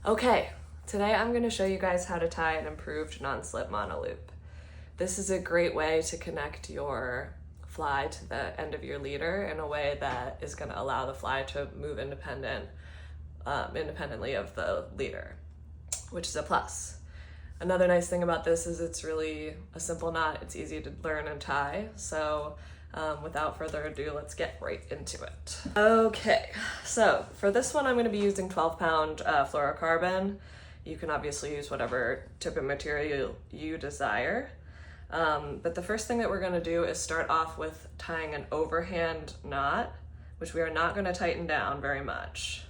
Okay, today I'm going to show you guys how to tie an improved non-slip monoloop. This is a great way to connect your fly to the end of your leader in a way that is going to allow the fly to move independently of the leader, which is a plus. Another nice thing about this is it's really a simple knot. It's easy to learn and tie. So without further ado, let's get right into it. Okay, so for this one, I'm going to be using 12-pound fluorocarbon. You can obviously use whatever tip of material you desire. But the first thing that we're going to do is start off with tying an overhand knot, which we are not going to tighten down very much.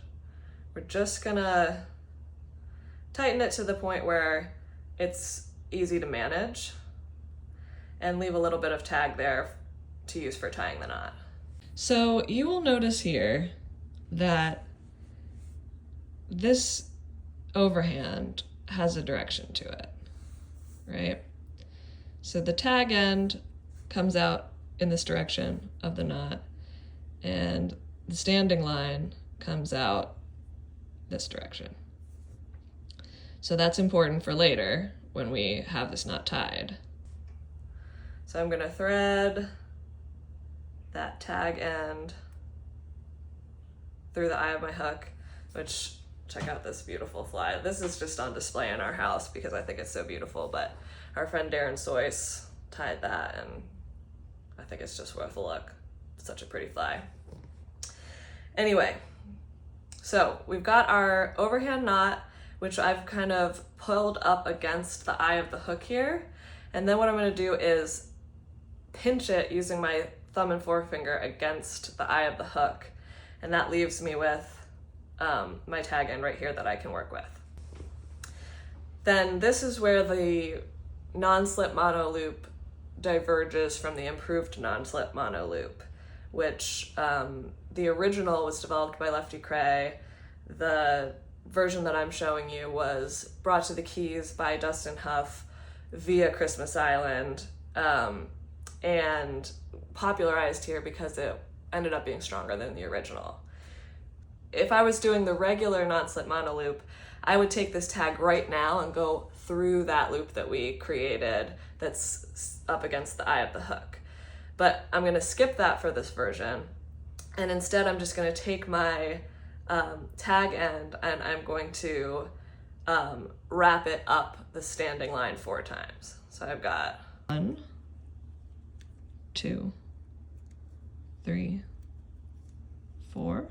We're just going to tighten it to the point where it's easy to manage and leave a little bit of tag there to use for tying the knot. So you will notice here that this overhand has a direction to it, right? So the tag end comes out in this direction of the knot, and the standing line comes out this direction. So that's important for later when we have this knot tied. So I'm gonna thread that tag end through the eye of my hook, which, check out this beautiful fly. This is just on display in our house because I think it's so beautiful, but our friend Darren Soyce tied that and I think it's just worth a look. It's such a pretty fly. Anyway, so we've got our overhand knot, which I've kind of pulled up against the eye of the hook here. And then what I'm gonna do is pinch it using my thumb and forefinger against the eye of the hook. And that leaves me with my tag end right here that I can work with. Then this is where the non-slip monoloop diverges from the improved non-slip monoloop, which the original was developed by Lefty Kreh. The version that I'm showing you was brought to the Keys by Dustin Huff via Christmas Island and popularized here because it ended up being stronger than the original. If I was doing the regular non-slip monoloop, I would take this tag right now and go through that loop that we created that's up against the eye of the hook. But I'm gonna skip that for this version, and instead I'm just gonna take my tag end and I'm going to wrap it up the standing line 4 times. So I've got 1, 2, 3, 4.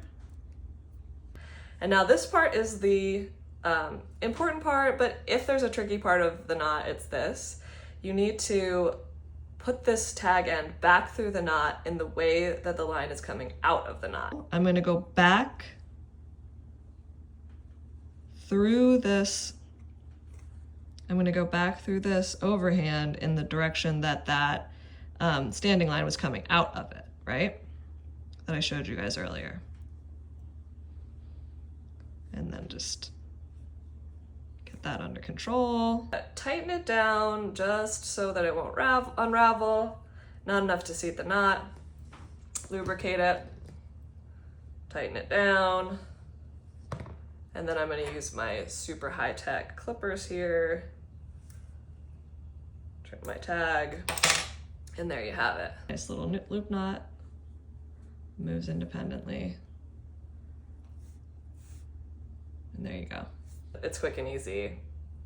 And now this part is the important part, but if there's a tricky part of the knot, it's this. You need to put this tag end back through the knot in the way that the line is coming out of the knot. I'm gonna go back through this, I'm gonna go back through this overhand in the direction that that standing line was coming out of it, right? That I showed you guys earlier. And then just get that under control. Tighten it down just so that it won't unravel, not enough to seat the knot. Lubricate it, tighten it down. And then I'm gonna use my super high-tech clippers here, trim my tag, and there you have it. Nice little loop knot, moves independently. And there you go. It's quick and easy.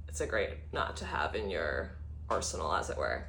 It's a great knot to have in your arsenal, as it were.